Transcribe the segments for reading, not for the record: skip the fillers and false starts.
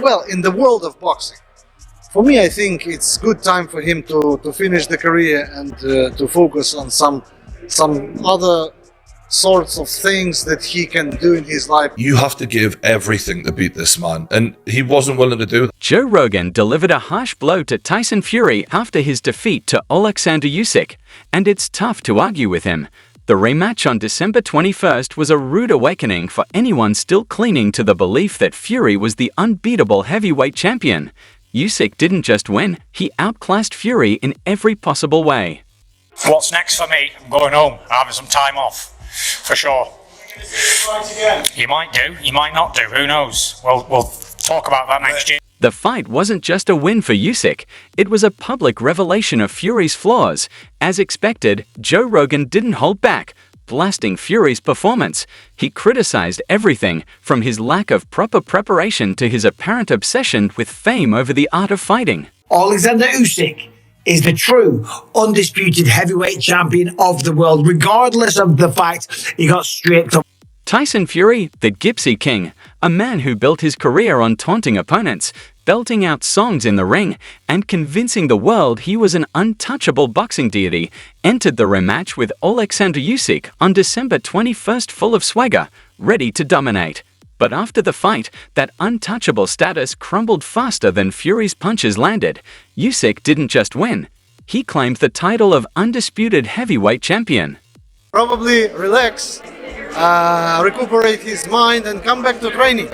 Well, in the world of boxing, for me, I think it's good time for him to finish the career and to focus on some other sorts of things that he can do in his life. You have to give everything to beat this man, and he wasn't willing to do that. Joe Rogan delivered a harsh blow to Tyson Fury after his defeat to Oleksandr Usyk, and it's tough to argue with him. The rematch on December 21st was a rude awakening for anyone still clinging to the belief that Fury was the unbeatable heavyweight champion. Usyk didn't just win, he outclassed Fury in every possible way. What's next for me? I'm going home, having some time off, for sure. You might do, you might not do, who knows? We'll talk about that next year. The fight wasn't just a win for Usyk, it was a public revelation of Fury's flaws. As expected, Joe Rogan didn't hold back, blasting Fury's performance. He criticized everything, from his lack of proper preparation to his apparent obsession with fame over the art of fighting. Oleksandr Usyk is the true, undisputed heavyweight champion of the world, regardless of the fact he got stripped of. Tyson Fury, the Gypsy King, a man who built his career on taunting opponents, belting out songs in the ring, and convincing the world he was an untouchable boxing deity, entered the rematch with Oleksandr Usyk on December 21st full of swagger, ready to dominate. But after the fight, that untouchable status crumbled faster than Fury's punches landed. Usyk didn't just win, he claimed the title of undisputed heavyweight champion. Probably relax, recuperate his mind and come back to training.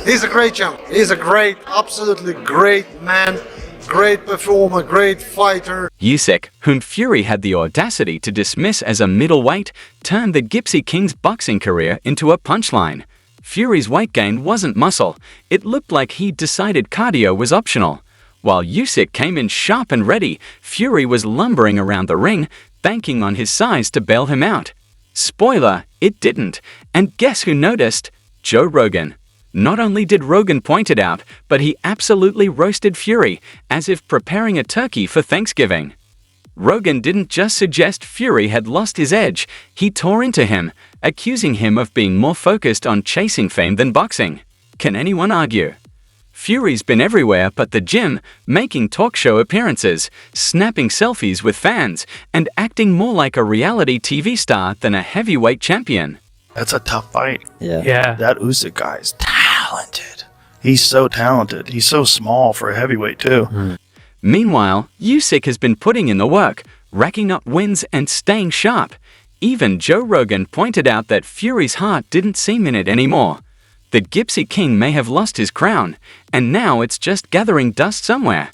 He's a great champ. He's a great, absolutely great man, great performer, great fighter. Usyk, whom Fury had the audacity to dismiss as a middleweight, turned the Gypsy King's boxing career into a punchline. Fury's weight gain wasn't muscle. It looked like he'd decided cardio was optional. While Usyk came in sharp and ready, Fury was lumbering around the ring, banking on his size to bail him out. Spoiler, it didn't. And guess who noticed? Joe Rogan. Not only did Rogan point it out, but he absolutely roasted Fury, as if preparing a turkey for Thanksgiving. Rogan didn't just suggest Fury had lost his edge, he tore into him, accusing him of being more focused on chasing fame than boxing. Can anyone argue? Fury's been everywhere but the gym, making talk show appearances, snapping selfies with fans, and acting more like a reality TV star than a heavyweight champion. That's a tough fight. Yeah. That Usyk guy is talented. He's so talented. He's so small for a heavyweight, too. Meanwhile, Usyk has been putting in the work, racking up wins and staying sharp. Even Joe Rogan pointed out that Fury's heart didn't seem in it anymore. The Gypsy King may have lost his crown, and now it's just gathering dust somewhere.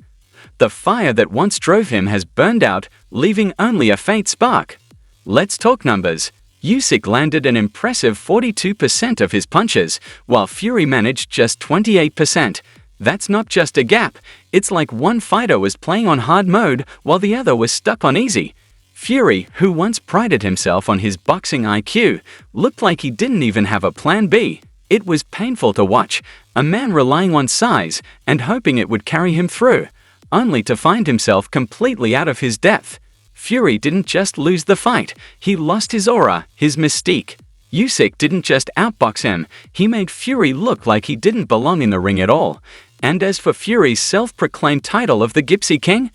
The fire that once drove him has burned out, leaving only a faint spark. Let's talk numbers. Usyk landed an impressive 42% of his punches, while Fury managed just 28%. That's not just a gap, it's like one fighter was playing on hard mode while the other was stuck on easy. Fury, who once prided himself on his boxing IQ, looked like he didn't even have a plan B. It was painful to watch, a man relying on size and hoping it would carry him through, only to find himself completely out of his depth. Fury didn't just lose the fight, he lost his aura, his mystique. Usyk didn't just outbox him, he made Fury look like he didn't belong in the ring at all. And as for Fury's self-proclaimed title of the Gypsy King,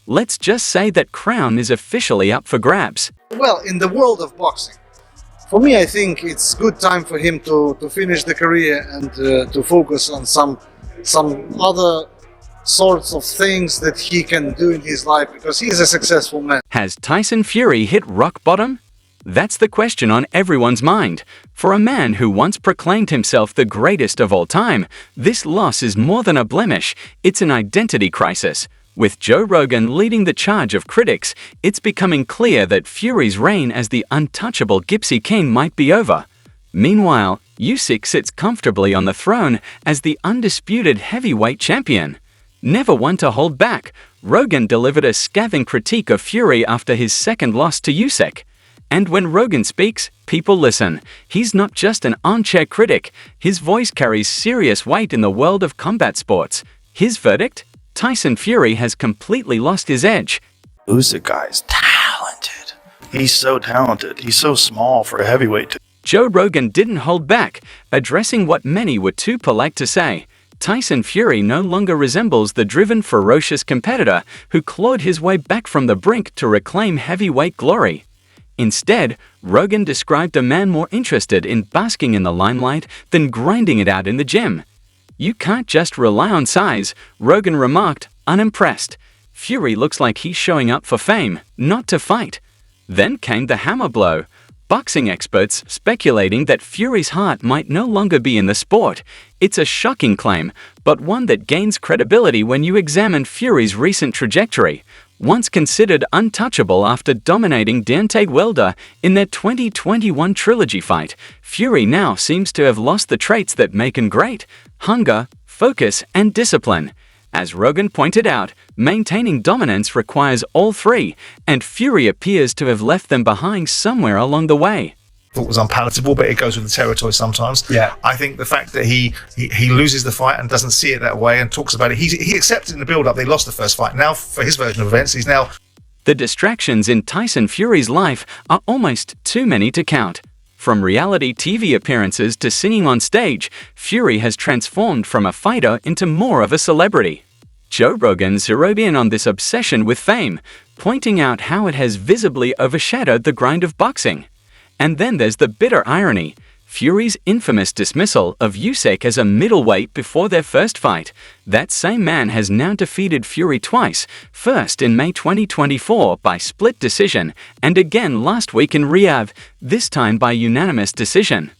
let's just say that crown is officially up for grabs. Well, in the world of boxing, for me, I think it's good time for him to finish the career and to focus on some other sorts of things that he can do in his life, because he's a successful man. Has Tyson Fury hit rock bottom? That's the question on everyone's mind. For a man who once proclaimed himself the greatest of all time, this loss is more than a blemish, it's an identity crisis. With Joe Rogan leading the charge of critics, it's becoming clear that Fury's reign as the untouchable Gypsy King might be over. Meanwhile, Usyk sits comfortably on the throne as the undisputed heavyweight champion. Never one to hold back, Rogan delivered a scathing critique of Fury after his second loss to Usyk. And when Rogan speaks, people listen. He's not just an armchair critic, his voice carries serious weight in the world of combat sports. His verdict? Tyson Fury has completely lost his edge. Usyk guy's talented. He's so talented. He's so small for a heavyweight. Joe Rogan didn't hold back, addressing what many were too polite to say. Tyson Fury no longer resembles the driven, ferocious competitor who clawed his way back from the brink to reclaim heavyweight glory. Instead, Rogan described a man more interested in basking in the limelight than grinding it out in the gym. "You can't just rely on size," Rogan remarked, unimpressed. "Fury looks like he's showing up for fame, not to fight." Then came the hammer blow. Boxing experts speculating that Fury's heart might no longer be in the sport. It's a shocking claim, but one that gains credibility when you examine Fury's recent trajectory. Once considered untouchable after dominating Deontay Wilder in their 2021 trilogy fight, Fury now seems to have lost the traits that make him great: hunger, focus, and discipline. As Rogan pointed out, maintaining dominance requires all three, and Fury appears to have left them behind somewhere along the way. Thought was unpalatable, but it goes with the territory sometimes. Yeah. I think the fact that he loses the fight and doesn't see it that way and talks about it, he accepted in the build-up they lost the first fight. Now, for his version of events, he's now... The distractions in Tyson Fury's life are almost too many to count. From reality TV appearances to singing on stage, Fury has transformed from a fighter into more of a celebrity. Joe Rogan zeroed in on this obsession with fame, pointing out how it has visibly overshadowed the grind of boxing. And then there's the bitter irony: Fury's infamous dismissal of Usyk as a middleweight before their first fight. That same man has now defeated Fury twice, first in May 2024 by split decision, and again last week in Riyadh, this time by unanimous decision.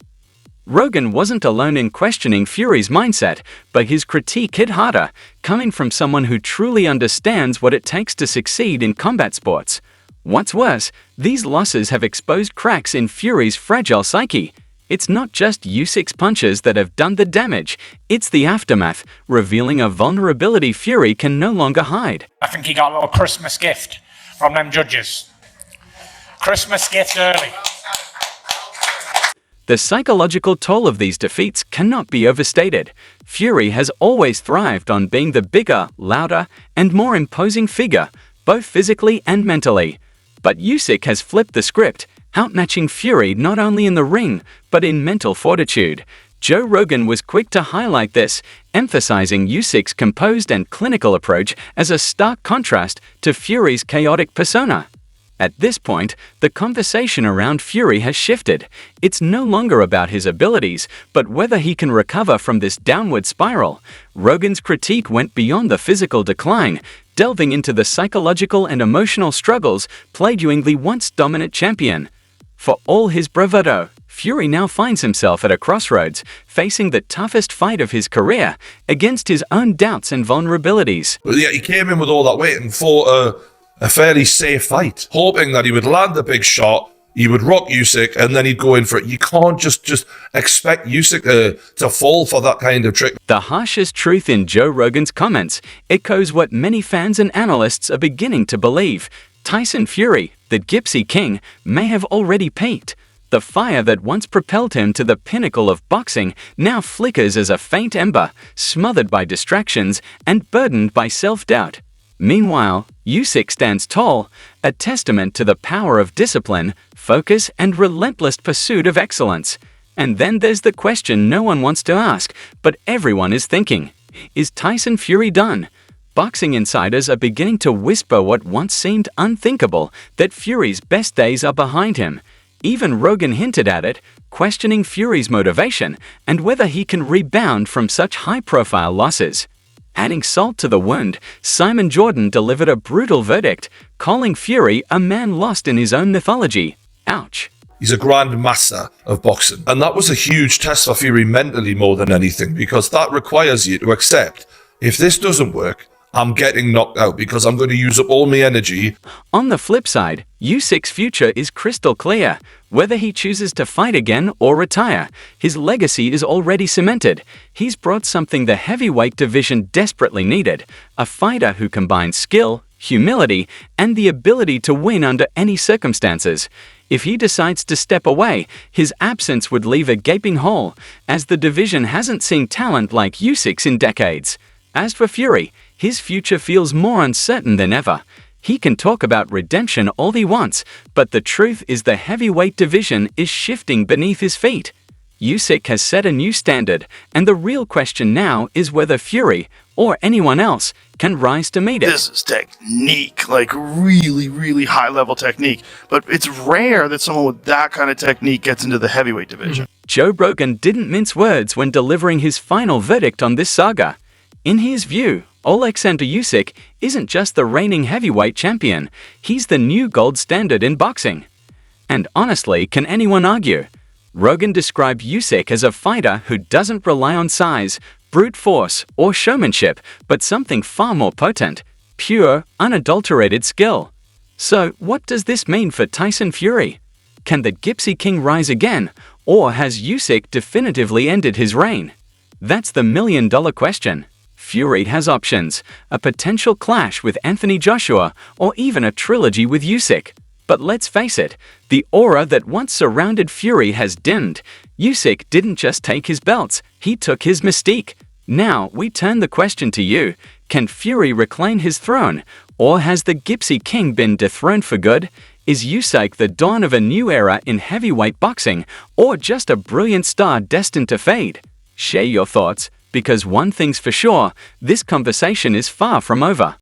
Rogan wasn't alone in questioning Fury's mindset, but his critique hit harder, coming from someone who truly understands what it takes to succeed in combat sports. What's worse, these losses have exposed cracks in Fury's fragile psyche. It's not just Usyk's punches that have done the damage, it's the aftermath, revealing a vulnerability Fury can no longer hide. I think he got a little Christmas gift from them judges. Christmas gift early. The psychological toll of these defeats cannot be overstated. Fury has always thrived on being the bigger, louder, and more imposing figure, both physically and mentally. But Usyk has flipped the script, outmatching Fury not only in the ring, but in mental fortitude. Joe Rogan was quick to highlight this, emphasizing Usyk's composed and clinical approach as a stark contrast to Fury's chaotic persona. At this point, the conversation around Fury has shifted. It's no longer about his abilities, but whether he can recover from this downward spiral. Rogan's critique went beyond the physical decline, delving into the psychological and emotional struggles plaguing the once dominant champion. For all his bravado, Fury now finds himself at a crossroads, facing the toughest fight of his career against his own doubts and vulnerabilities. But yeah, he came in with all that weight and fought a fairly safe fight, hoping that he would land the big shot, he would rock Usyk, and then he'd go in for it. You can't just expect Usyk to fall for that kind of trick. The harshest truth in Joe Rogan's comments echoes what many fans and analysts are beginning to believe. Tyson Fury, the Gypsy King, may have already peaked. The fire that once propelled him to the pinnacle of boxing now flickers as a faint ember, smothered by distractions and burdened by self-doubt. Meanwhile, Usyk stands tall, a testament to the power of discipline, focus, and relentless pursuit of excellence. And then there's the question no one wants to ask, but everyone is thinking: is Tyson Fury done? Boxing insiders are beginning to whisper what once seemed unthinkable, that Fury's best days are behind him. Even Rogan hinted at it, questioning Fury's motivation and whether he can rebound from such high-profile losses. Adding salt to the wound, Simon Jordan delivered a brutal verdict, calling Fury a man lost in his own mythology. Ouch. He's a grand master of boxing. And that was a huge test for Fury mentally more than anything, because that requires you to accept, if this doesn't work, I'm getting knocked out because I'm going to use up all my energy. On the flip side, Usyk's future is crystal clear. Whether he chooses to fight again or retire, his legacy is already cemented. He's brought something the heavyweight division desperately needed: a fighter who combines skill, humility, and the ability to win under any circumstances. If he decides to step away, his absence would leave a gaping hole, as the division hasn't seen talent like Usyk's in decades. As for Fury, his future feels more uncertain than ever. He can talk about redemption all he wants, but the truth is the heavyweight division is shifting beneath his feet. Usyk has set a new standard, and the real question now is whether Fury, or anyone else, can rise to meet it. This is technique, like really, really high level technique. But it's rare that someone with that kind of technique gets into the heavyweight division. Joe Rogan didn't mince words when delivering his final verdict on this saga. In his view, Oleksandr Usyk isn't just the reigning heavyweight champion, he's the new gold standard in boxing. And honestly, can anyone argue? Rogan described Usyk as a fighter who doesn't rely on size, brute force, or showmanship, but something far more potent, pure, unadulterated skill. So, what does this mean for Tyson Fury? Can the Gypsy King rise again, or has Usyk definitively ended his reign? That's the million-dollar question. Fury has options, a potential clash with Anthony Joshua, or even a trilogy with Usyk. But let's face it, the aura that once surrounded Fury has dimmed. Usyk didn't just take his belts, he took his mystique. Now, we turn the question to you. Can Fury reclaim his throne? Or has the Gypsy King been dethroned for good? Is Usyk the dawn of a new era in heavyweight boxing, or just a brilliant star destined to fade? Share your thoughts, because one thing's for sure, this conversation is far from over.